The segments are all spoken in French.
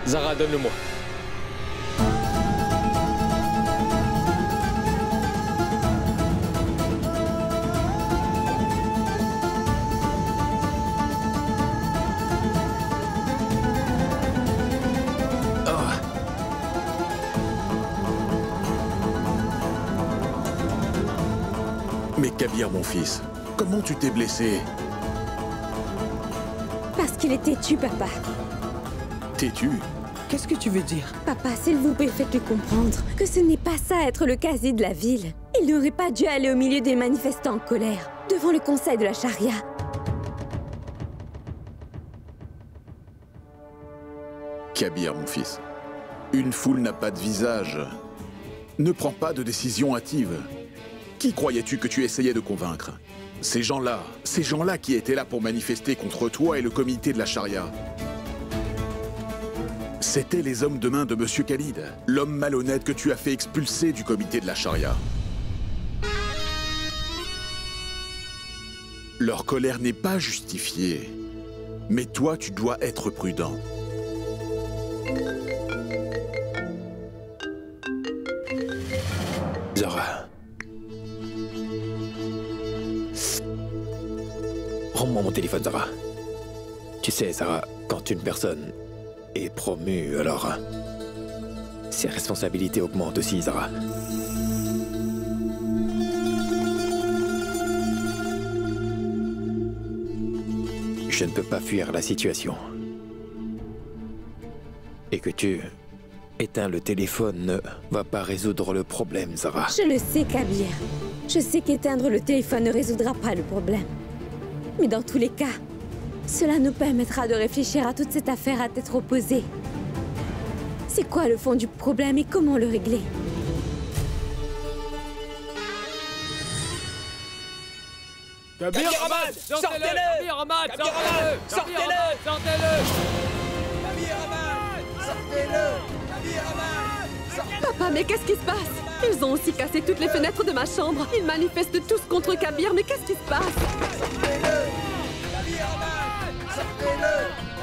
Zara, donne-le-moi. Mais Kabir, mon fils, comment tu t'es blessé? Parce qu'il est têtu, papa. Têtu? Qu'est-ce que tu veux dire? Papa, s'il vous plaît, faites-lui comprendre que ce n'est pas ça être le casier de la ville. Il n'aurait pas dû aller au milieu des manifestants en colère, devant le conseil de la charia. Kabir, mon fils, une foule n'a pas de visage. Ne prends pas de décision hâtive. Qui croyais-tu que tu essayais de convaincre? Ces gens-là qui étaient là pour manifester contre toi et le comité de la charia. C'étaient les hommes de main de Monsieur Khalid, l'homme malhonnête que tu as fait expulser du comité de la charia. Leur colère n'est pas justifiée. Mais toi, tu dois être prudent. Zara. Rends-moi mon téléphone, Zara. Tu sais, Zara, quand une personne est promue, alors ses responsabilités augmentent aussi, Zara. Je ne peux pas fuir la situation. Et que tu éteins le téléphone ne va pas résoudre le problème, Zara. Je le sais, Kabir. Je sais qu'éteindre le téléphone ne résoudra pas le problème. Mais dans tous les cas, cela nous permettra de réfléchir à toute cette affaire à tête reposée. C'est quoi le fond du problème et comment le régler? Kabir Ahmad, sortez-le! Kabir Ahmad, sortez-le! Sortez-le! Sortez-le! Kabir Ahmad, sortez-le! Kabir Ahmad, sortez-le! Papa, mais qu'est-ce qui se passe? Ils ont aussi cassé toutes les fenêtres de ma chambre. Ils manifestent tous contre Kabir, mais qu'est-ce qui se passe? Sortez-le! Kabir Ahmad, sortez-le!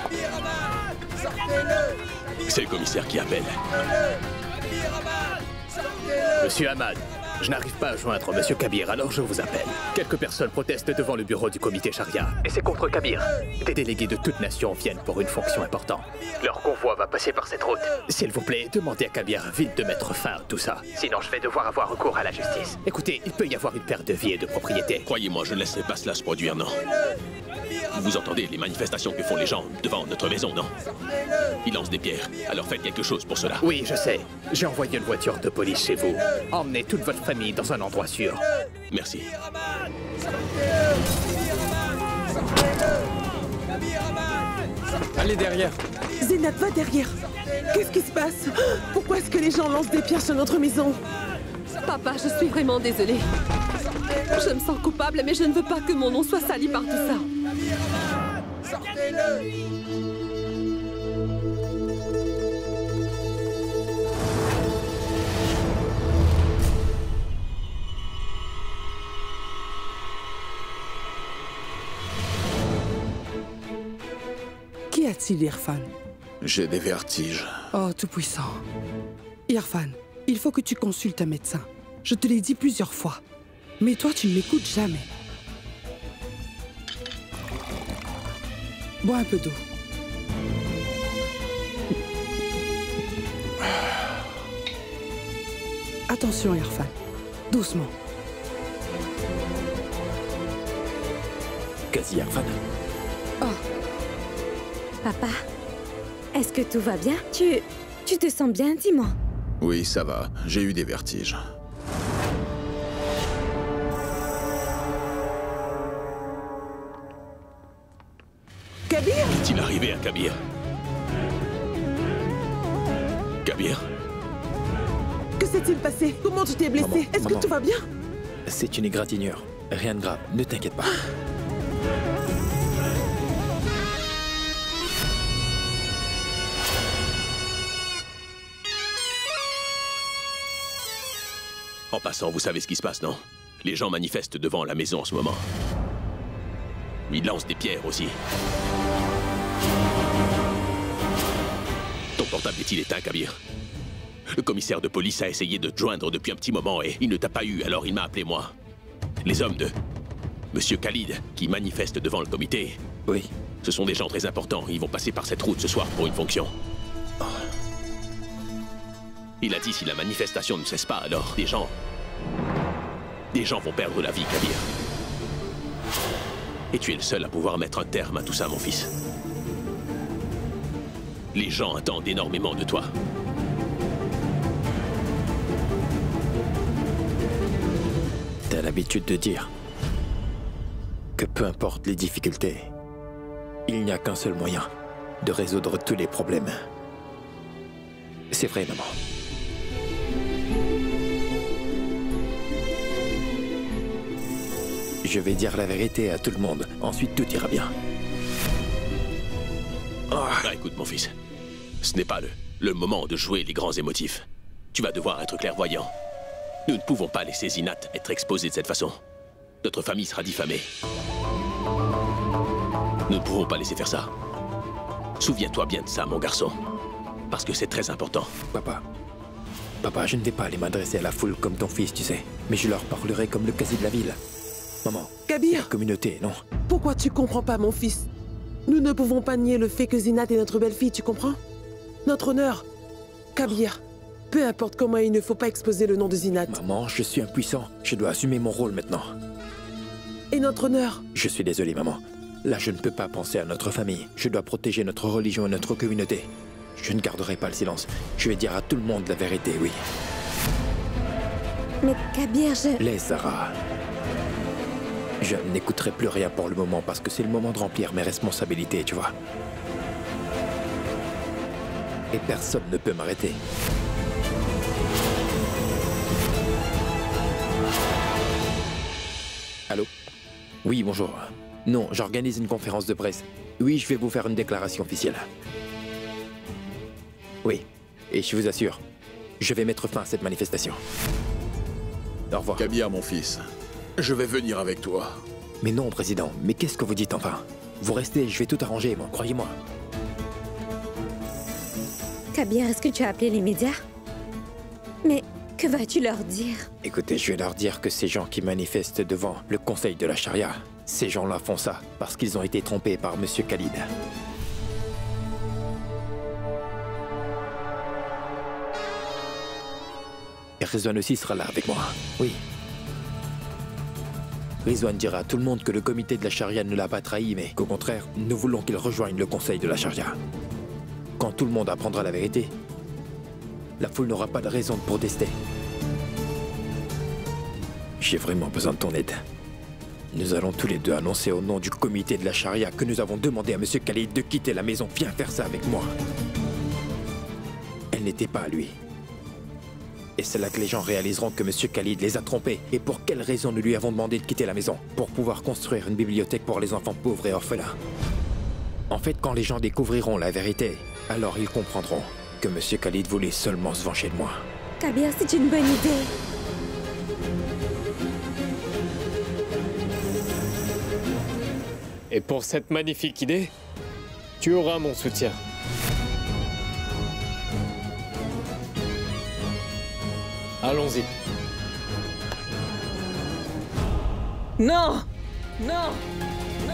Kabir Ahmad, sortez-le! C'est le commissaire qui appelle. Kabir Ahmad, sortez-le! Monsieur Ahmad, je n'arrive pas à joindre Monsieur Kabir, alors je vous appelle. Quelques personnes protestent devant le bureau du comité Charia. Et c'est contre Kabir. Des délégués de toute nation viennent pour une fonction importante. Leur convoi va passer par cette route. S'il vous plaît, demandez à Kabir vite de mettre fin à tout ça. Sinon, je vais devoir avoir recours à la justice. Écoutez, il peut y avoir une perte de vie et de propriété. Croyez-moi, je ne laisserai pas cela se produire, non. Vous entendez les manifestations que font les gens devant notre maison, non? Ils lancent des pierres, alors faites quelque chose pour cela. Oui, je sais. J'ai envoyé une voiture de police chez vous. Emmenez toute votre famille dans un endroit sûr. Merci. Allez derrière. Zénab, va derrière. Qu'est-ce qui se passe? Pourquoi est-ce que les gens lancent des pierres sur notre maison? Papa, je suis vraiment désolée. Je me sens coupable, mais je ne veux pas que mon nom soit sali par tout ça. Qu'y a-t-il, Irfan? J'ai des vertiges. Oh, tout-puissant. Irfan, il faut que tu consultes un médecin. Je te l'ai dit plusieurs fois. Mais toi, tu ne m'écoutes jamais. Bois un peu d'eau. Attention, Irfan. Doucement. Quasi Irfan. Oh, Papa, est-ce que tout va bien? Tu te sens bien, dis-moi. Oui, ça va. J'ai eu des vertiges. Kabir! Qu'est-il arrivé à Kabir? Kabir? Que s'est-il passé? Comment tu t'es blessé? Maman, Est-ce que maman. tout va bien? C'est une égratignure. Rien de grave, ne t'inquiète pas. En passant, vous savez ce qui se passe, non? Les gens manifestent devant la maison en ce moment. Ils lancent des pierres aussi. Ton portable. portable est-il éteint, Kabir? Le commissaire de police a essayé de te joindre depuis un petit moment et il ne t'a pas eu, alors il m'a appelé moi. Les hommes de Monsieur Khalid, qui manifestent devant le comité. Oui. Ce sont des gens très importants. Ils vont passer par cette route ce soir pour une fonction. Oh. Il a dit si la manifestation ne cesse pas, alors des gens vont perdre la vie, Kabir. Et tu es le seul à pouvoir mettre un terme à tout ça, mon fils. Les gens attendent énormément de toi. T'as l'habitude de dire que peu importe les difficultés, il n'y a qu'un seul moyen de résoudre tous les problèmes. C'est vrai, maman. Je vais dire la vérité à tout le monde. Ensuite, tout ira bien. Oh. Ah, écoute, mon fils. Ce n'est pas le moment de jouer les grands émotifs. Tu vas devoir être clairvoyant. Nous ne pouvons pas laisser Zinat être exposé de cette façon. Notre famille sera diffamée. Nous ne pouvons pas laisser faire ça. Souviens-toi bien de ça, mon garçon. Parce que c'est très important. Papa, je ne vais pas aller m'adresser à la foule comme ton fils, tu sais. Mais je leur parlerai comme le quasi de la ville. Maman, Kabir, la communauté, non? Pourquoi tu comprends pas, mon fils? Nous ne pouvons pas nier le fait que Zinat est notre belle-fille, tu comprends? Notre honneur. Kabir, peu importe comment, il ne faut pas exposer le nom de Zinat. Maman, je suis impuissant. Je dois assumer mon rôle maintenant. Et notre honneur? Je suis désolé, maman. Là, je ne peux pas penser à notre famille. Je dois protéger notre religion et notre communauté. Je ne garderai pas le silence. Je vais dire à tout le monde la vérité, oui. Mais Kabir, Laisse, Zara. Je n'écouterai plus rien pour le moment parce que c'est le moment de remplir mes responsabilités, tu vois. Et personne ne peut m'arrêter. Allô? Oui, bonjour. Non, j'organise une conférence de presse. Oui, je vais vous faire une déclaration officielle. Oui, et je vous assure, je vais mettre fin à cette manifestation. Au revoir. Kabir, mon fils, je vais venir avec toi. Mais non, Président, mais qu'est-ce que vous dites enfin? Vous restez, je vais tout arranger, moi, croyez-moi. Kabir, est-ce que tu as appelé les médias? Mais que vas-tu leur dire? Écoutez, je vais leur dire que ces gens qui manifestent devant le conseil de la charia, ces gens-là font ça parce qu'ils ont été trompés par Monsieur Khalid. Et Rizwan aussi sera là avec moi, oui. Rizwan dira à tout le monde que le comité de la charia ne l'a pas trahi, mais qu'au contraire, nous voulons qu'il rejoigne le conseil de la charia. Quand tout le monde apprendra la vérité, la foule n'aura pas de raison de protester. J'ai vraiment besoin de ton aide. Nous allons tous les deux annoncer au nom du comité de la charia que nous avons demandé à Monsieur Khalid de quitter la maison. Viens faire ça avec moi. Elle n'était pas à lui. Et c'est là que les gens réaliseront que Monsieur Khalid les a trompés. Et pour quelle raison nous lui avons demandé de quitter la maison? Pour pouvoir construire une bibliothèque pour les enfants pauvres et orphelins. En fait, quand les gens découvriront la vérité, alors ils comprendront que Monsieur Khalid voulait seulement se venger de moi. Kabir, c'est une bonne idée. Et pour cette magnifique idée, tu auras mon soutien. Allons-y. Non! Non! Non!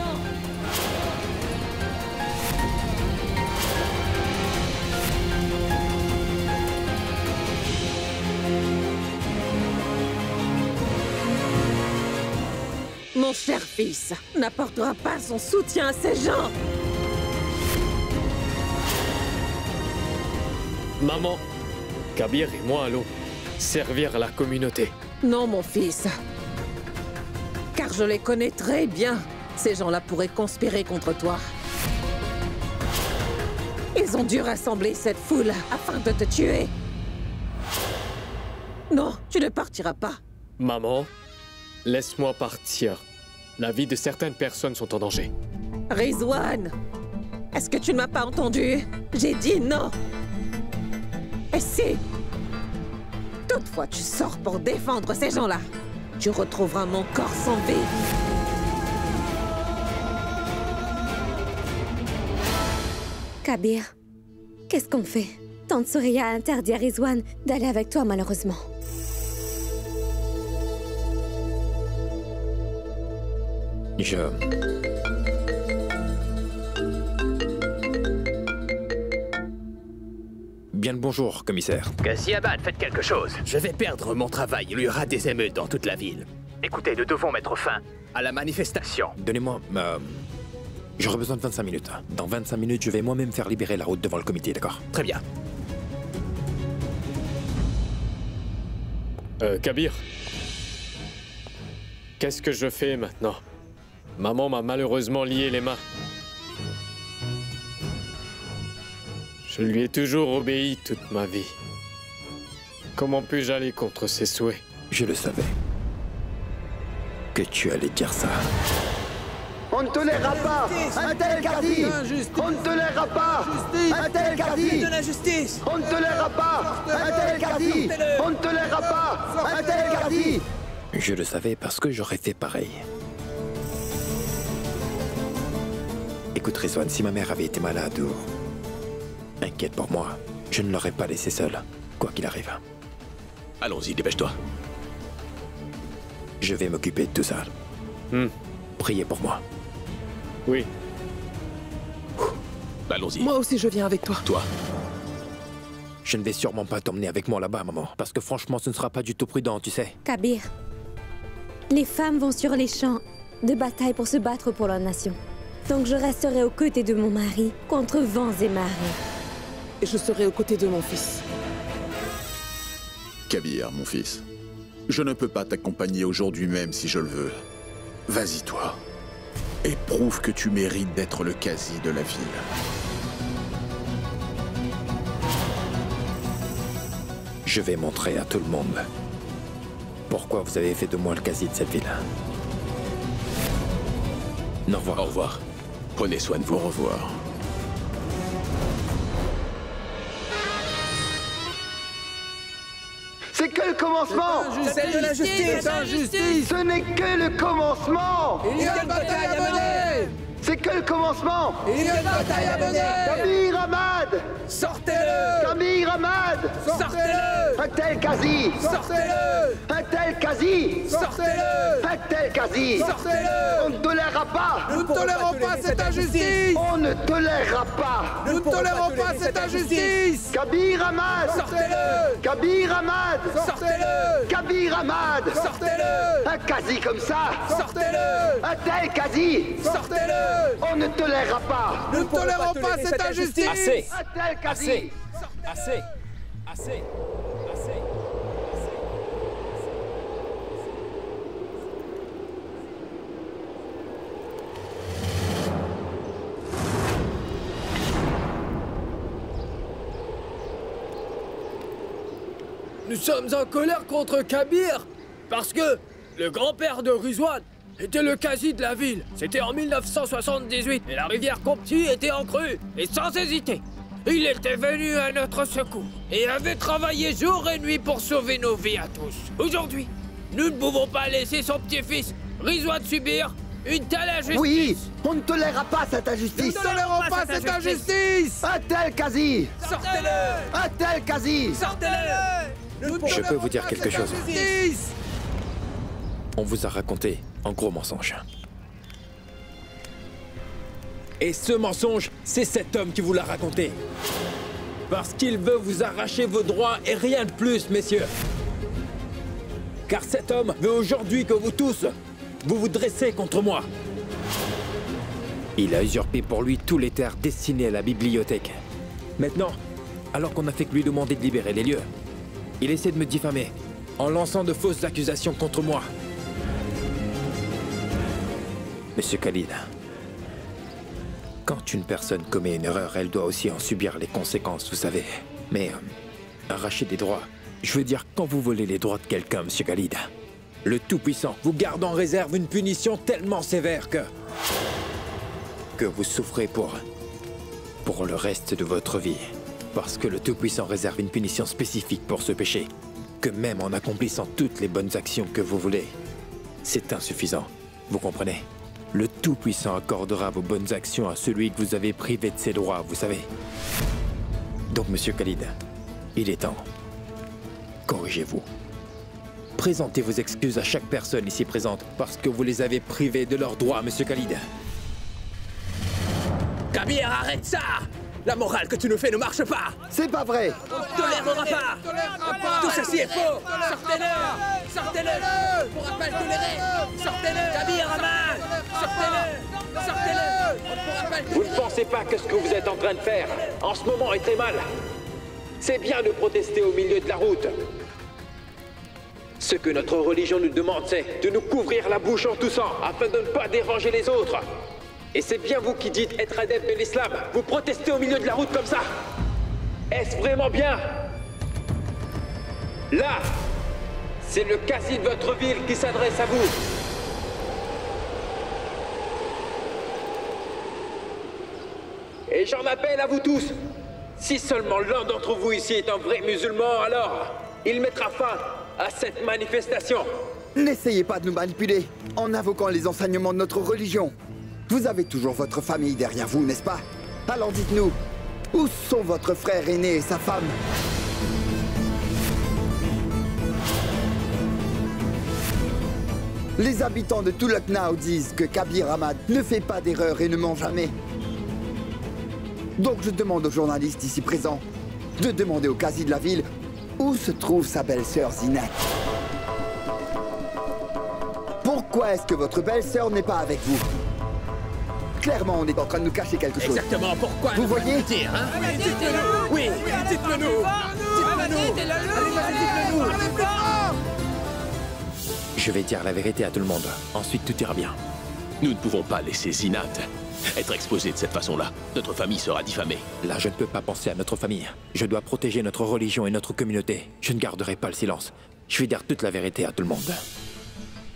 Mon cher fils n'apportera pas son soutien à ces gens. Maman, Kabir et moi allons servir la communauté. Non, mon fils. Car je les connais très bien. Ces gens-là pourraient conspirer contre toi. Ils ont dû rassembler cette foule afin de te tuer. Non, tu ne partiras pas. Maman, laisse-moi partir. La vie de certaines personnes sont en danger. Rizwan, est-ce que tu ne m'as pas entendu? J'ai dit non. Et si toutefois tu sors pour défendre ces gens-là, tu retrouveras mon corps sans vie. Kabir, qu'est-ce qu'on fait? Tante Soraya a interdit à Rizwan d'aller avec toi, malheureusement. Bien le bonjour, commissaire. Cassie Abad, faites quelque chose. Je vais perdre mon travail. Il y aura des émeutes dans toute la ville. Écoutez, nous devons mettre fin à la manifestation. Donnez-moi... J'aurai besoin de 25 minutes. Dans 25 minutes, je vais moi-même faire libérer la route devant le comité, d'accord? Très bien. Kabir. Qu'est-ce que je fais maintenant? Maman m'a malheureusement lié les mains. Je lui ai toujours obéi toute ma vie. Comment puis-je aller contre ses souhaits? Je le savais. Que tu allais dire ça. On ne tolérera pas un tel Qadi. On ne tolérera pas un tel Qadi. De la justice. On ne tolérera pas un tel Qadi. On ne tolérera pas un tel Qadi. Je le savais parce que j'aurais fait pareil. Écoute, Rizwan, si ma mère avait été malade ou inquiète pour moi, je ne l'aurais pas laissée seule, quoi qu'il arrive. Allons-y, dépêche-toi. Je vais m'occuper de tout ça. Priez pour moi. Oui. Allons-y. Moi aussi, je viens avec toi. Toi. Je ne vais sûrement pas t'emmener avec moi là-bas, maman. Parce que franchement, ce ne sera pas du tout prudent, tu sais. Kabir, les femmes vont sur les champs de bataille pour se battre pour leur nation. Donc je resterai aux côtés de mon mari contre vents et marées. Et je serai aux côtés de mon fils. Kabir, mon fils, je ne peux pas t'accompagner aujourd'hui même si je le veux. Vas-y, toi. Et prouve que tu mérites d'être le Qazi de la ville. Je vais montrer à tout le monde pourquoi vous avez fait de moi le Qazi de cette ville. Au revoir. Au revoir. Prenez soin de vous. Au revoir. C'est que le commencement. C'est de la justice. Injustice. Ce n'est que le commencement. Il y a une bataille à mener. C'est que le commencement. Il y a une bataille à mener. Kabir Ahmad. Sortez-le. Kabir Ahmad. Sortez-le. Un tel Qazi. Sortez-le. Un tel Qazi. Sortez-le. Un tel Qazi. Sortez-le. On ne tolérera pas. Nous ne tolérons pas cette injustice. On ne tolérera pas. Nous ne tolérons pas cette injustice. Kabir Ahmad. Sortez-le. Kabir Ahmad. Sortez-le. Kabir Ahmad. Sortez-le. Un Qazi comme ça. Sortez-le. Un tel Qazi. Sortez-le. On ne tolérera pas. Nous ne tolérons pas cette injustice. Assez. Un tel Qazi. Assez. Assez. Nous sommes en colère contre Kabir parce que le grand-père de Rizwan était le Qazi de la ville. C'était en 1978 et la rivière Compti était en crue. Et sans hésiter, il était venu à notre secours et avait travaillé jour et nuit pour sauver nos vies à tous. Aujourd'hui, nous ne pouvons pas laisser son petit-fils Rizwan subir une telle injustice. Oui, on ne tolérera pas cette injustice. Nous ne tolérons pas cette injustice. Un tel Qazi. Sortez-le. Un tel Qazi. Sortez-le. Je peux vous dire quelque chose. On vous a raconté un gros mensonge. Et ce mensonge, c'est cet homme qui vous l'a raconté. Parce qu'il veut vous arracher vos droits et rien de plus, messieurs. Car cet homme veut aujourd'hui que vous tous, vous dressez contre moi. Il a usurpé pour lui tous les terres destinées à la bibliothèque. Maintenant, alors qu'on n'a fait que lui demander de libérer les lieux, il essaie de me diffamer en lançant de fausses accusations contre moi. Monsieur Khalid, quand une personne commet une erreur, elle doit aussi en subir les conséquences, vous savez. Mais arracher des droits, je veux dire quand vous volez les droits de quelqu'un, Monsieur Khalid, le Tout-Puissant vous garde en réserve une punition tellement sévère que vous souffrez pour le reste de votre vie. Parce que le Tout-Puissant réserve une punition spécifique pour ce péché. Que même en accomplissant toutes les bonnes actions que vous voulez, c'est insuffisant. Vous comprenez? Le Tout-Puissant accordera vos bonnes actions à celui que vous avez privé de ses droits, vous savez. Donc, Monsieur Khalid, il est temps. Corrigez-vous. Présentez vos excuses à chaque personne ici présente parce que vous les avez privés de leurs droits, Monsieur Khalid. Kabir, arrête ça! La morale que tu nous fais ne marche pas! C'est pas vrai! On ne tolérera pas! Tout ceci est faux! Sortez-le! Sortez-le! On ne pourra pas le tolérer! Sortez-le! Kabir, Ahmad! Sortez-le! Sortez-le! On ne pourra pas le tolérer! Vous ne pensez pas que ce que vous êtes en train de faire, en ce moment, est très mal? C'est bien de protester au milieu de la route. Ce que notre religion nous demande, c'est de nous couvrir la bouche en toussant, afin de ne pas déranger les autres. Et c'est bien vous qui dites être adepte de l'islam. Vous protestez au milieu de la route comme ça. Est-ce vraiment bien? Là, c'est le casi de votre ville qui s'adresse à vous. Et j'en appelle à vous tous. Si seulement l'un d'entre vous ici est un vrai musulman, alors il mettra fin à cette manifestation. N'essayez pas de nous manipuler en invoquant les enseignements de notre religion. Vous avez toujours votre famille derrière vous, n'est-ce pas? Alors dites-nous, où sont votre frère aîné et sa femme? Les habitants de tout Lucknow disent que Kabir Ahmad ne fait pas d'erreur et ne ment jamais. Donc je demande aux journalistes ici présents de demander au casi de la ville où se trouve sa belle-sœur Zinat. Pourquoi est-ce que votre belle-sœur n'est pas avec vous? Clairement, on est en train de nous cacher quelque chose. Exactement, pourquoi? Vous voyez? Dire, hein? Dites-le nous! Oui, dites-le nous! Dites-le nous! Je vais dire la vérité à tout le monde. Ensuite, tout ira bien. Nous ne pouvons pas laisser Zinat être exposée de cette façon-là. Notre famille sera diffamée. Là, je ne peux pas penser à notre famille. Je dois protéger notre religion et notre communauté. Je ne garderai pas le silence. Je vais dire toute la vérité à tout le monde.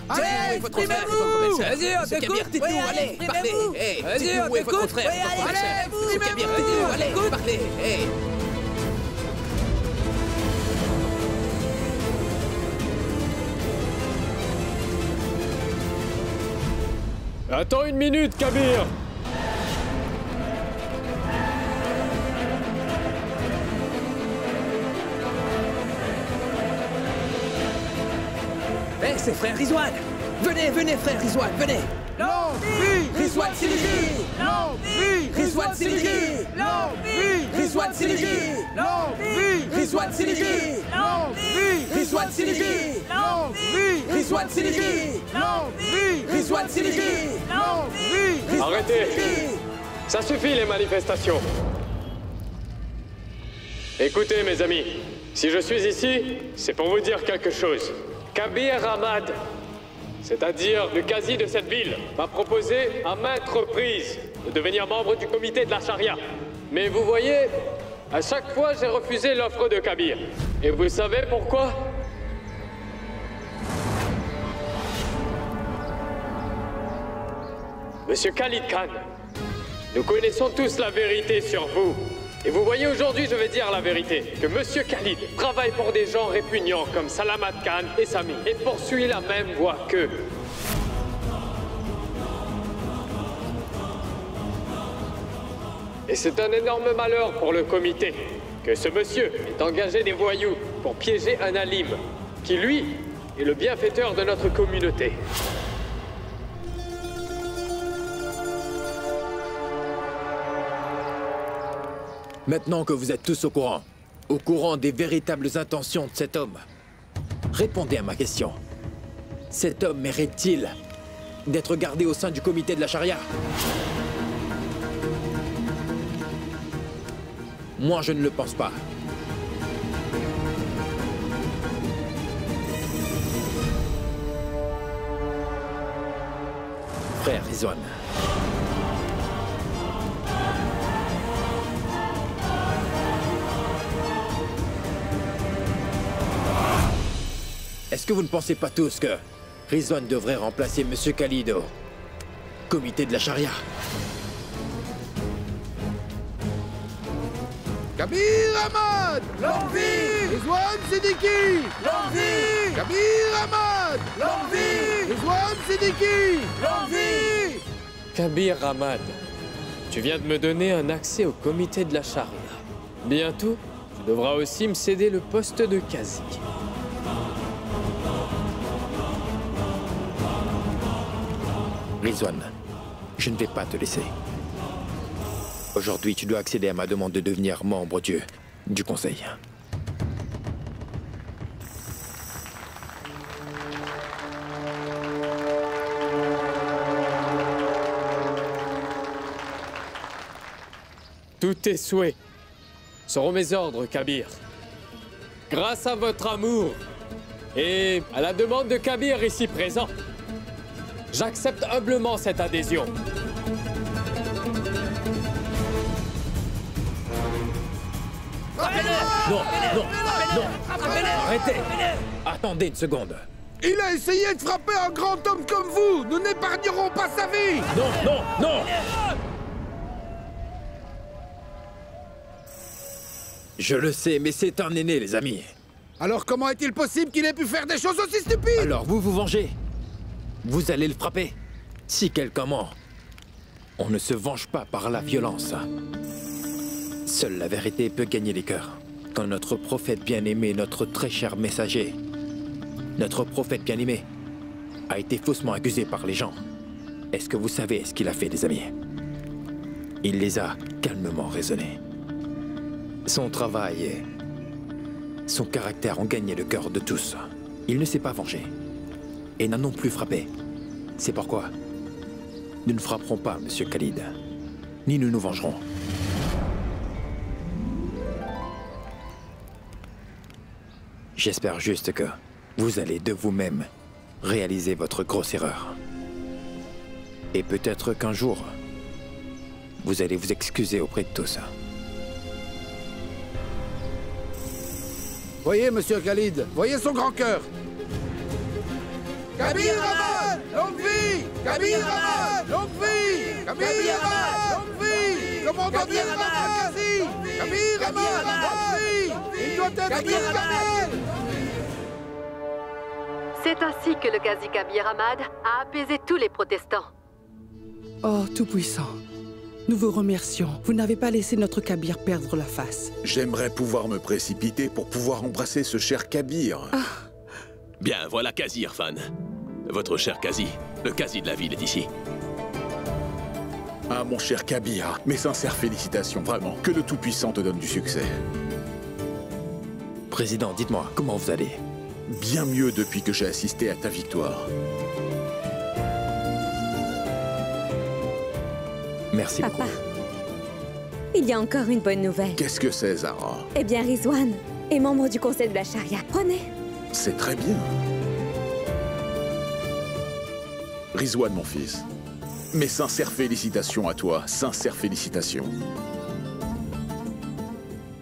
Allez, votre frère et votre belle-sœur. Vas-y, on t'écoute. Kabir, dites-nous, allez, parlez. Vas-y, on t'écoute. Votre frère et votre belle-sœur. Kabir, dites-nous, allez, parlez. Attends une minute, Kabir! Eh, c'est frère Rizwan! Venez, venez, frère Rizwan, venez! Non, oui! Rizwan Siligi! Non, oui! Rizwan Siligi! Non, oui! Rizwan Siligi! Non, oui! Rizwan Siligi! Non, oui! Rizwan Siligi! Non, oui! Rizwan Siligi! Non, oui! Rizwan Siligi! Non, oui! Arrêtez! Ça suffit les manifestations. Écoutez mes amis, si je suis ici, c'est pour vous dire quelque chose. Kabir Ahmad, c'est-à-dire le casi de cette ville, m'a proposé à maintes reprises de devenir membre du comité de la charia. Mais vous voyez, à chaque fois j'ai refusé l'offre de Kabir. Et vous savez pourquoi? Monsieur Khalid Khan, nous connaissons tous la vérité sur vous. Et vous voyez, aujourd'hui, je vais dire la vérité, que Monsieur Khalid travaille pour des gens répugnants comme Salamat Khan et Sami, et poursuit la même voie qu'eux. Et c'est un énorme malheur pour le comité, que ce monsieur ait engagé des voyous pour piéger un alim, qui lui, est le bienfaiteur de notre communauté. Maintenant que vous êtes tous au courant des véritables intentions de cet homme, répondez à ma question. Cet homme mérite-t-il d'être gardé au sein du comité de la charia? Moi, je ne le pense pas. Frère Rizwan. Est-ce que vous ne pensez pas tous que Rizwan devrait remplacer Monsieur Khalid au comité de la charia? Kabir Ahmad! L'envie! Rizwan Siddiqui! L'envie! Kabir Ahmad! L'envie! Rizwan Siddiqui! L'envie! Kabir Ahmad, tu viens de me donner un accès au comité de la charia. Bientôt, tu devras aussi me céder le poste de quasi. Rizwan, je ne vais pas te laisser. Aujourd'hui, tu dois accéder à ma demande de devenir membre du Conseil. Tous tes souhaits seront mes ordres, Kabir. Grâce à votre amour et à la demande de Kabir ici présent, j'accepte humblement cette adhésion. Non, non, non, arrêtez! Attendez une seconde. Il a essayé de frapper un grand homme comme vous. Nous n'épargnerons pas sa vie. Non, non, non! Je le sais, mais c'est un aîné, les amis. Alors comment est-il possible qu'il ait pu faire des choses aussi stupides? Alors vous vous vengez. Vous allez le frapper. Si quelqu'un ment, on ne se venge pas par la violence. Seule la vérité peut gagner les cœurs. Quand notre prophète bien-aimé, notre très cher messager, notre prophète bien-aimé, a été faussement accusé par les gens, est-ce que vous savez ce qu'il a fait, les amis? Il les a calmement raisonnés. Son travail et son caractère ont gagné le cœur de tous. Il ne s'est pas vengé et n'a non plus frappé. C'est pourquoi nous ne frapperons pas Monsieur Khalid, ni nous nous vengerons. J'espère juste que vous allez de vous-même réaliser votre grosse erreur. Et peut-être qu'un jour, vous allez vous excuser auprès de tous. Voyez, Monsieur Khalid, voyez son grand cœur. Kabir Ahmad, longue vie! Kabir Ahmad, longue vie! Kabir Ahmad, longue vie! Commandant du Qazi! Kabir Ahmad, longue vie! Il doit être Kabir. C'est ainsi que le Qazi Kabir Ahmad a apaisé tous les protestants. Oh, Tout-Puissant, nous vous remercions. Vous n'avez pas laissé notre Kabir perdre la face. J'aimerais pouvoir me précipiter pour pouvoir embrasser ce cher Kabir. Bien, voilà Qazi, Irfan. Votre cher Qazi. Le Qazi de la ville est ici. Ah, mon cher Kabir, mes sincères félicitations, vraiment. Que le Tout-Puissant te donne du succès. Président, dites-moi, comment vous allez? Bien mieux depuis que j'ai assisté à ta victoire. Merci beaucoup. Papa, il y a encore une bonne nouvelle. Qu'est-ce que c'est, Zahra? Eh bien, Rizwan est membre du conseil de la charia. Prenez. C'est très bien. Rizwan, mon fils, mes sincères félicitations à toi, sincères félicitations.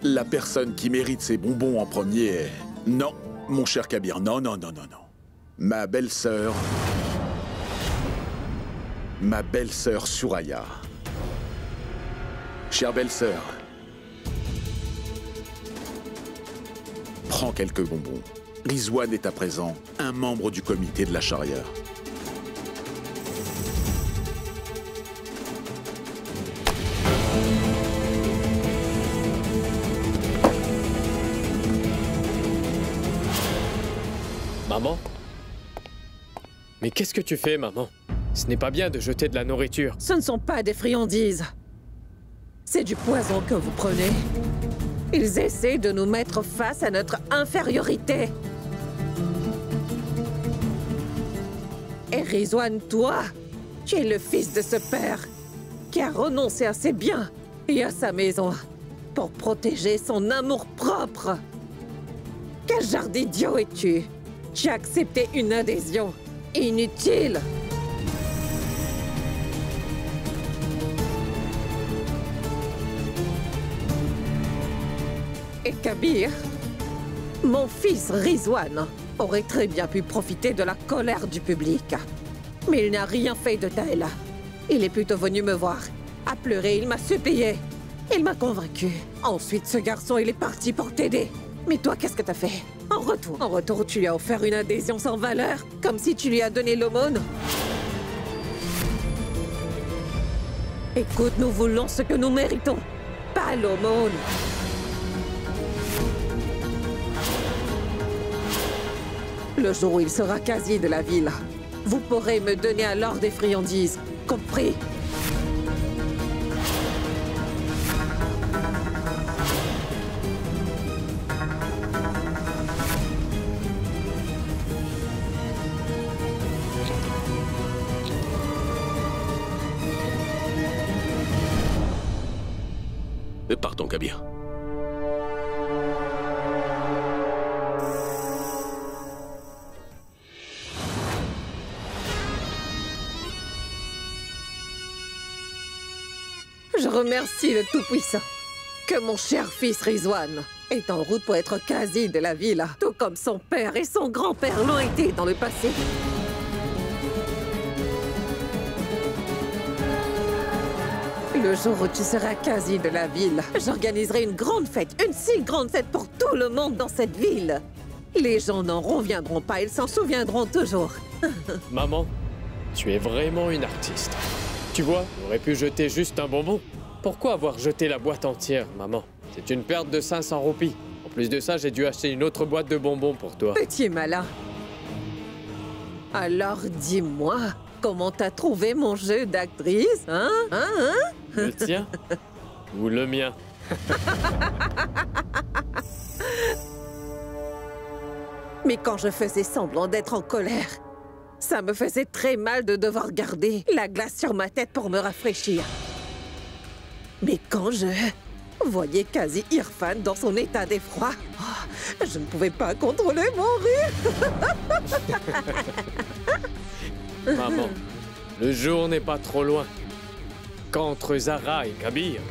La personne qui mérite ces bonbons en premier est... Non, mon cher Kabir, non, non, non, non, non. Ma belle-sœur... Ma belle-sœur Suraya. Chère belle-sœur, prends quelques bonbons. Rizwan est à présent un membre du comité de la charia. Maman? Mais qu'est-ce que tu fais, maman? Ce n'est pas bien de jeter de la nourriture. Ce ne sont pas des friandises. C'est du poison que vous prenez. Ils essaient de nous mettre face à notre infériorité. Et Rizwan, toi, tu es le fils de ce père qui a renoncé à ses biens et à sa maison pour protéger son amour-propre. Quel genre d'idiot es-tu? Tu as accepté une adhésion inutile. Et Kabir, mon fils Rizwan, aurait très bien pu profiter de la colère du public. Mais il n'a rien fait de tel. Il est plutôt venu me voir, a pleuré, il m'a supplié. Il m'a convaincu. Ensuite, ce garçon, il est parti pour t'aider. Mais toi, qu'est-ce que t'as fait? En retour, tu lui as offert une adhésion sans valeur, comme si tu lui as donné l'aumône. Écoute, nous voulons ce que nous méritons, pas l'aumône. Le jour où il sera quasi de la ville, vous pourrez me donner alors des friandises. Compris? Partons, Kabir. Je remercie le Tout-Puissant. Que mon cher fils Rizwan est en route pour être quasi de la ville, tout comme son père et son grand-père l'ont été dans le passé. Le jour où tu seras quasi de la ville, j'organiserai une grande fête, une si grande fête pour tout le monde dans cette ville. Les gens n'en reviendront pas, ils s'en souviendront toujours. Maman, tu es vraiment une artiste. Tu vois, on aurait pu jeter juste un bonbon. Pourquoi avoir jeté la boîte entière, maman? C'est une perte de 500 roupies. En plus de ça, j'ai dû acheter une autre boîte de bonbons pour toi. Petit malin. Alors dis-moi, comment t'as trouvé mon jeu d'actrice, hein? Le tien ou le mien? Mais quand je faisais semblant d'être en colère, ça me faisait très mal de devoir garder la glace sur ma tête pour me rafraîchir. Mais quand je voyais Qazi Irfan dans son état d'effroi, je ne pouvais pas contrôler mon rire. Maman, le jour n'est pas trop loin. Qu'entre Zahra et Kabir,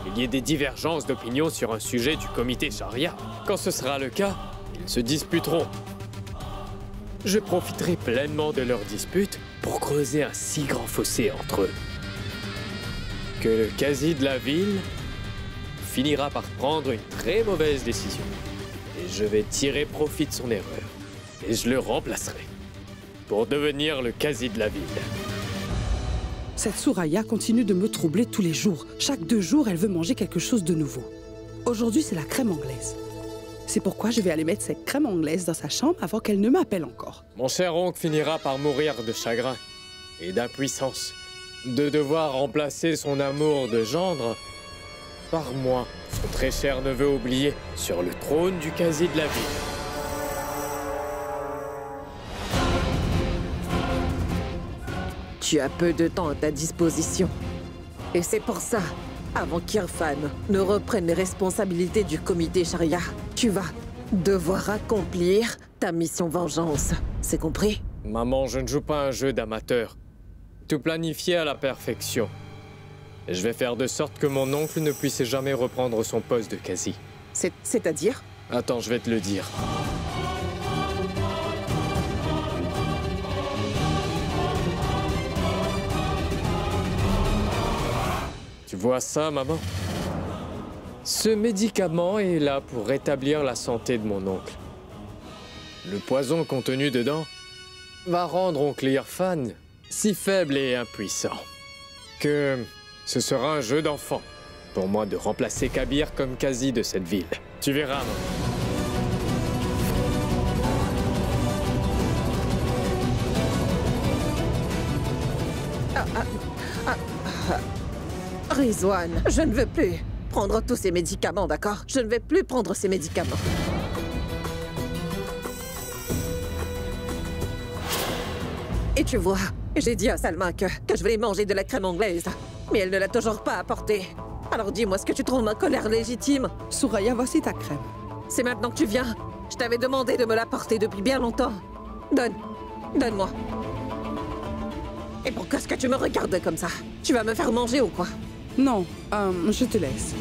il y ait des divergences d'opinion sur un sujet du comité Sharia. Quand ce sera le cas, ils se disputeront. Je profiterai pleinement de leur dispute pour creuser un si grand fossé entre eux que le quasi de la ville finira par prendre une très mauvaise décision. Et je vais tirer profit de son erreur. Et je le remplacerai pour devenir le quasi de la ville. Cette Souraya continue de me troubler tous les jours. Chaque 2 jours, elle veut manger quelque chose de nouveau. Aujourd'hui, c'est la crème anglaise. C'est pourquoi je vais aller mettre cette crème anglaise dans sa chambre avant qu'elle ne m'appelle encore. Mon cher oncle finira par mourir de chagrin et d'impuissance, de devoir remplacer son amour de gendre par moi, son très cher neveu oublié, sur le trône du quasi de la ville. Tu as peu de temps à ta disposition. Et c'est pour ça, avant qu'Irfan ne reprenne les responsabilités du comité Sharia, tu vas devoir accomplir ta mission vengeance. C'est compris? Maman, je ne joue pas un jeu d'amateur. Tout planifié à la perfection. Et je vais faire de sorte que mon oncle ne puisse jamais reprendre son poste de quasi. C'est-à-dire? Attends, je vais te le dire. Tu vois ça, maman? Ce médicament est là pour rétablir la santé de mon oncle. Le poison contenu dedans va rendre oncle Irfan si faible et impuissant que ce sera un jeu d'enfant pour moi de remplacer Kabir comme quasi de cette ville. Tu verras, maman. Rizwan, je ne veux plus prendre tous ces médicaments, d'accord? Je ne vais plus prendre ces médicaments. Et tu vois, j'ai dit à Salma que je voulais manger de la crème anglaise, mais elle ne l'a toujours pas apportée. Alors dis-moi, est-ce que tu trouves ma colère légitime? Souraya, voici ta crème. C'est maintenant que tu viens. Je t'avais demandé de me l'apporter depuis bien longtemps. Donne-moi. Et pourquoi est-ce que tu me regardes comme ça? Tu vas me faire manger ou quoi? Non, je te laisse.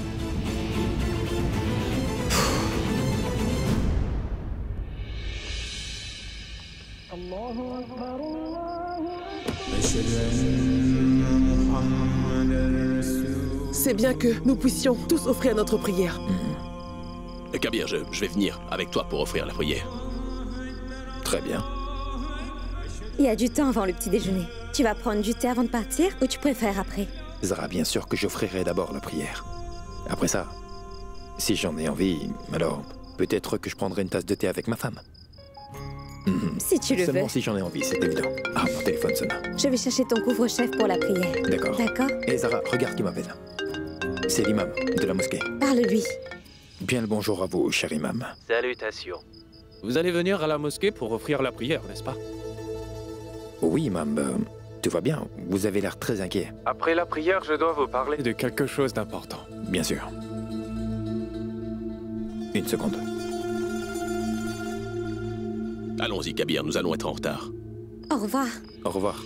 C'est bien que nous puissions tous offrir notre prière. Kabir, je vais venir avec toi pour offrir la prière. Très bien. Il y a du temps avant le petit déjeuner. Tu vas prendre du thé avant de partir ou tu préfères après? Zahra, bien sûr que j'offrirai d'abord la prière. Après ça, si j'en ai envie, alors peut-être que je prendrai une tasse de thé avec ma femme. Si tu le veux. Seulement si j'en ai envie, c'est évident. Ah, mon téléphone sonne. Je vais chercher ton couvre-chef pour la prière. D'accord. D'accord? Et Zara, regarde qui m'appelle. C'est l'imam de la mosquée. Parle-lui. Bien le bonjour à vous, cher imam. Salutations. Vous allez venir à la mosquée pour offrir la prière, n'est-ce pas? Oui, imam. Tout va bien. Vous avez l'air très inquiet. Après la prière, je dois vous parler de quelque chose d'important. Bien sûr. Une seconde. Allons-y, Kabir, nous allons être en retard. Au revoir. Au revoir.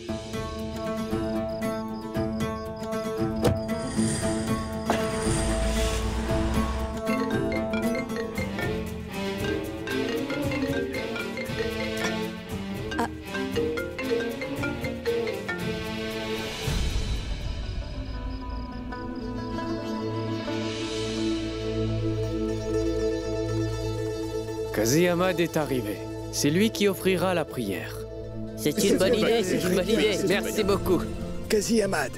Qazi Ahmad est arrivé. C'est lui qui offrira la prière. C'est une bonne idée, c'est une bonne idée. Merci beaucoup. Qazi Ahmad,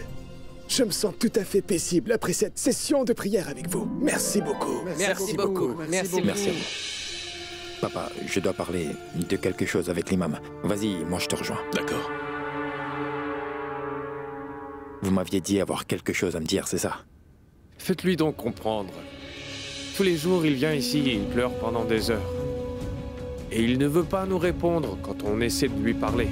je me sens tout à fait paisible après cette session de prière avec vous. Merci beaucoup. Merci beaucoup. Merci beaucoup. Merci à vous. Papa, je dois parler de quelque chose avec l'imam. Vas-y, moi je te rejoins. D'accord. Vous m'aviez dit avoir quelque chose à me dire, c'est ça? Faites-lui donc comprendre. Tous les jours, il vient ici et il pleure pendant des heures. Et il ne veut pas nous répondre quand on essaie de lui parler.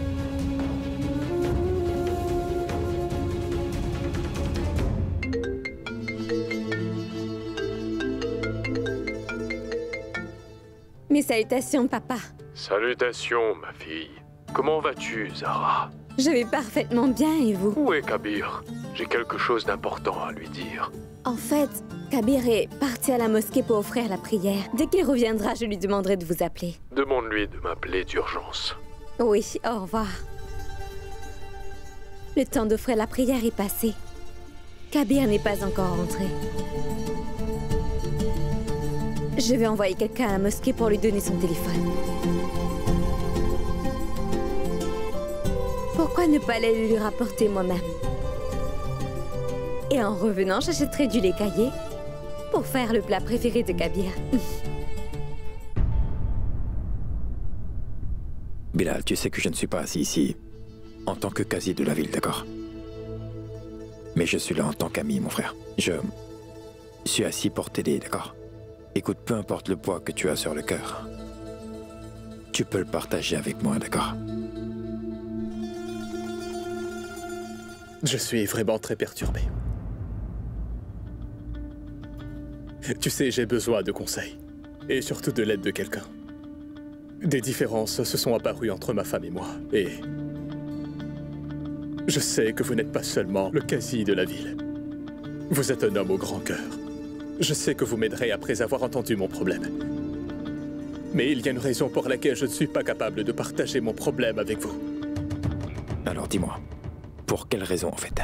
Mes salutations, papa. Salutations, ma fille. Comment vas-tu, Zara? Je vais parfaitement bien, et vous? Où est Kabir? J'ai quelque chose d'important à lui dire. En fait, Kabir est parti à la mosquée pour offrir la prière. Dès qu'il reviendra, je lui demanderai de vous appeler. Demande-lui de m'appeler d'urgence. Oui, au revoir. Le temps d'offrir la prière est passé. Kabir n'est pas encore rentré. Je vais envoyer quelqu'un à la mosquée pour lui donner son téléphone. Pourquoi ne pas aller lui rapporter moi-même? Et en revenant, j'achèterai du lait caillé pour faire le plat préféré de Kabir. Bilal, tu sais que je ne suis pas assis ici en tant que qazi de la ville, d'accord? Mais je suis là en tant qu'ami, mon frère. Je suis assis pour t'aider, d'accord? Écoute, peu importe le poids que tu as sur le cœur, tu peux le partager avec moi, d'accord? Je suis vraiment très perturbé. Tu sais, j'ai besoin de conseils. Et surtout de l'aide de quelqu'un. Des différences se sont apparues entre ma femme et moi. Et je sais que vous n'êtes pas seulement le qazi de la ville. Vous êtes un homme au grand cœur. Je sais que vous m'aiderez après avoir entendu mon problème. Mais il y a une raison pour laquelle je ne suis pas capable de partager mon problème avec vous. Alors dis-moi, pour quelle raison en fait?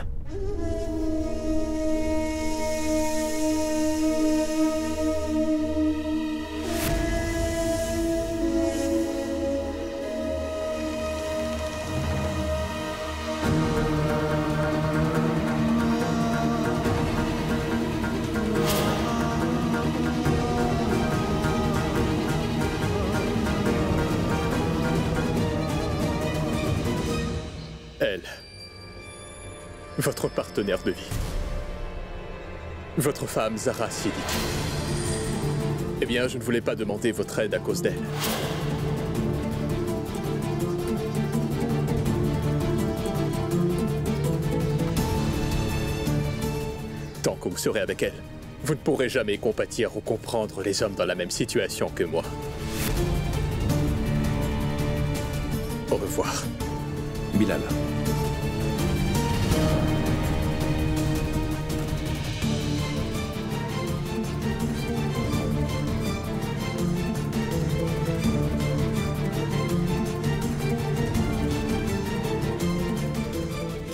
Elle, votre partenaire de vie. Votre femme, Zara Siddiq. Eh bien, je ne voulais pas demander votre aide à cause d'elle. Tant que vous serez avec elle, vous ne pourrez jamais compatir ou comprendre les hommes dans la même situation que moi. Au revoir. Bilal.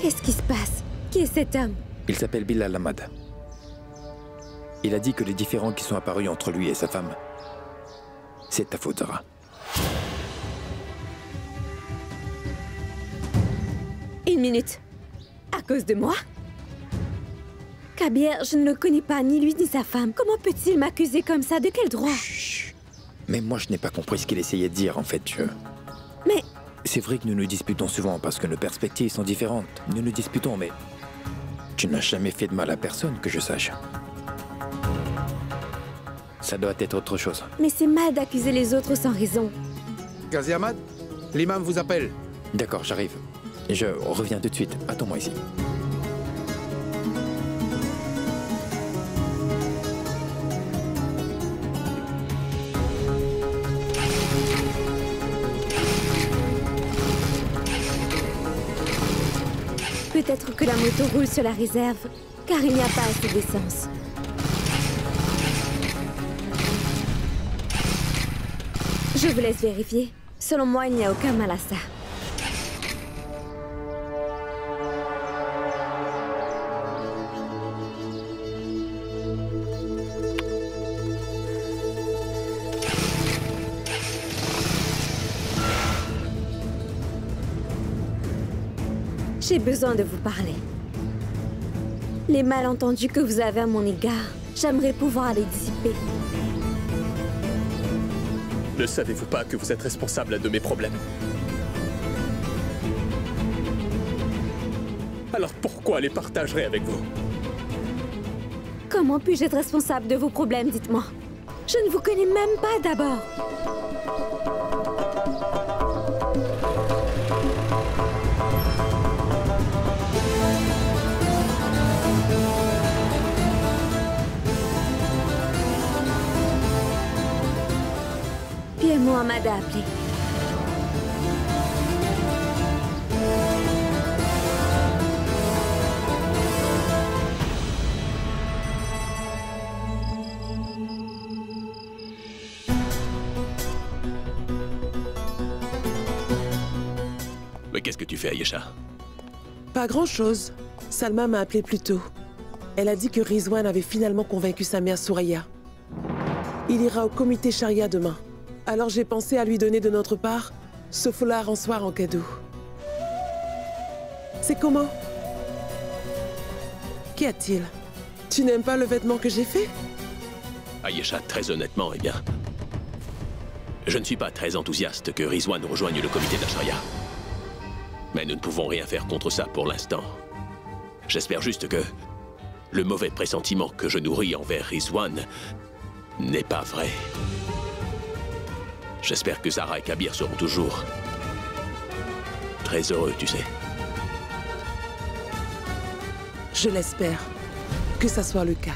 Qu'est-ce qui se passe? Qui est cet homme? Il s'appelle Bilal Ahmad. Il a dit que les différends qui sont apparus entre lui et sa femme, c'est ta faute, Zara. Une minute. À cause de moi? Kabir, je ne le connais pas, ni lui ni sa femme. Comment peut-il m'accuser comme ça? De quel droit? Mais moi, je n'ai pas compris ce qu'il essayait de dire, en fait. Mais C'est vrai que nous nous disputons souvent parce que nos perspectives sont différentes. Nous nous disputons, mais tu n'as jamais fait de mal à personne, que je sache. Ça doit être autre chose. Mais c'est mal d'accuser les autres sans raison. Qazi Ahmad, l'imam vous appelle. D'accord, j'arrive. Je reviens tout de suite. Attends-moi ici. Peut-être que la moto roule sur la réserve, car il n'y a pas assez d'essence. Je vous laisse vérifier. Selon moi, il n'y a aucun mal à ça. J'ai besoin de vous parler. Les malentendus que vous avez à mon égard, j'aimerais pouvoir les dissiper. Ne savez-vous pas que vous êtes responsable de mes problèmes? Alors pourquoi les partagerai avec vous? Comment puis-je être responsable de vos problèmes, dites-moi? Je ne vous connais même pas d'abord. Pierre Mohamed a appelé. Mais qu'est-ce que tu fais, Ayesha? Pas grand-chose. Salma m'a appelé plus tôt. Elle a dit que Rizwan avait finalement convaincu sa mère Souraya. Il ira au comité Sharia demain. Alors j'ai pensé à lui donner de notre part ce foulard en soie en cadeau. C'est comment? Qu'y a-t-il? Tu n'aimes pas le vêtement que j'ai fait? Ayesha, très honnêtement, eh bien... Je ne suis pas très enthousiaste que Rizwan rejoigne le comité de la Sharia. Mais nous ne pouvons rien faire contre ça pour l'instant. J'espère juste que le mauvais pressentiment que je nourris envers Rizwan n'est pas vrai. J'espère que Zara et Kabir seront toujours très heureux, tu sais. Je l'espère. Que ça soit le cas.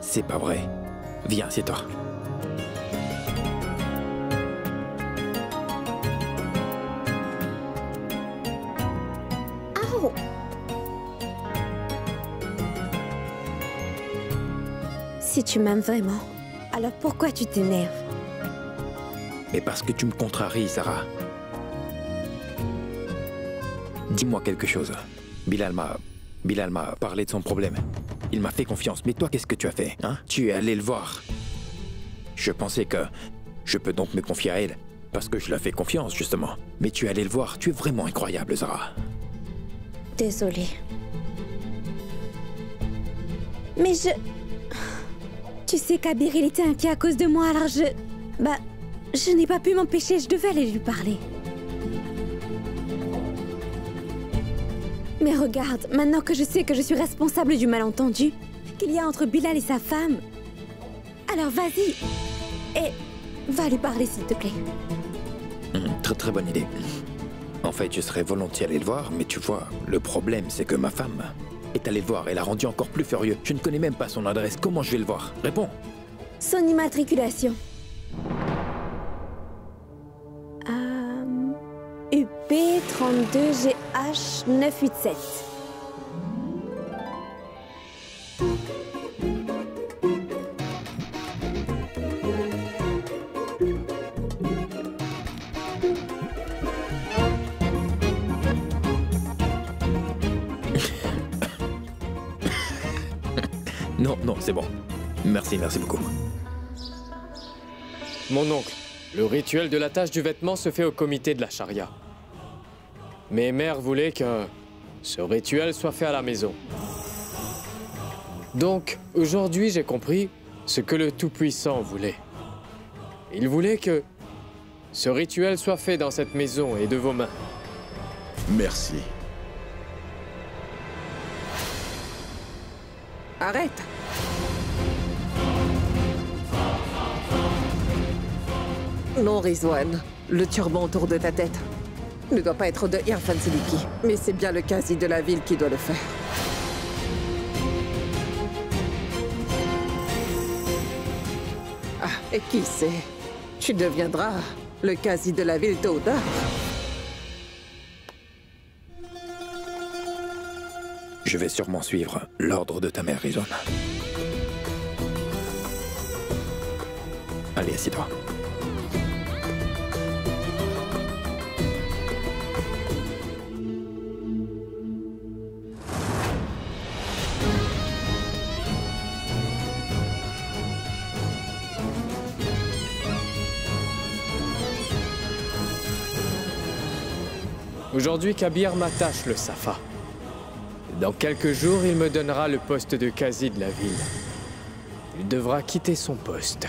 C'est pas vrai. Viens, assieds-toi. Oh. Si tu m'aimes vraiment, alors pourquoi tu t'énerves? Mais parce que tu me contraries, Sarah. Dis-moi quelque chose. Bilal m'a parlé de son problème. Il m'a fait confiance, mais toi, qu'est-ce que tu as fait, hein? Tu es allé le voir. Je pensais que je peux donc me confier à elle, parce que je lui ai fait confiance, justement. Mais tu es allé le voir, tu es vraiment incroyable, Zara. Désolée. Mais je... Tu sais, Kabir, il était inquiet à cause de moi, alors je n'ai pas pu m'empêcher, je devais aller lui parler. Mais regarde, maintenant que je sais que je suis responsable du malentendu qu'il y a entre Bilal et sa femme, alors vas-y et va lui parler, s'il te plaît. Très bonne idée. En fait, je serais volontiers allé le voir, mais tu vois, le problème, c'est que ma femme est allée le voir et l'a rendu encore plus furieux. Je ne connais même pas son adresse. Comment je vais le voir? Réponds. Son immatriculation. UP32GH987. Non, c'est bon. Merci beaucoup. Mon oncle, le rituel de la tâche du vêtement se fait au comité de la charia. Mais Mère voulait que ce rituel soit fait à la maison. Donc, aujourd'hui, j'ai compris ce que le Tout-Puissant voulait. Il voulait que ce rituel soit fait dans cette maison et de vos mains. Merci. Arrête! Non, Rizwan. Le turban autour de ta tête ne doit pas être de Irfan Siddiqui. Mais c'est bien le Qazi de la ville qui doit le faire. Ah, et qui sait? Tu deviendras le Qazi de la ville tôt ou tard. Je vais sûrement suivre l'ordre de ta mère, Rizwan. Allez, assieds-toi. Aujourd'hui, Kabir m'attache le Safa. Dans quelques jours, il me donnera le poste de Qazi de la ville. Il devra quitter son poste.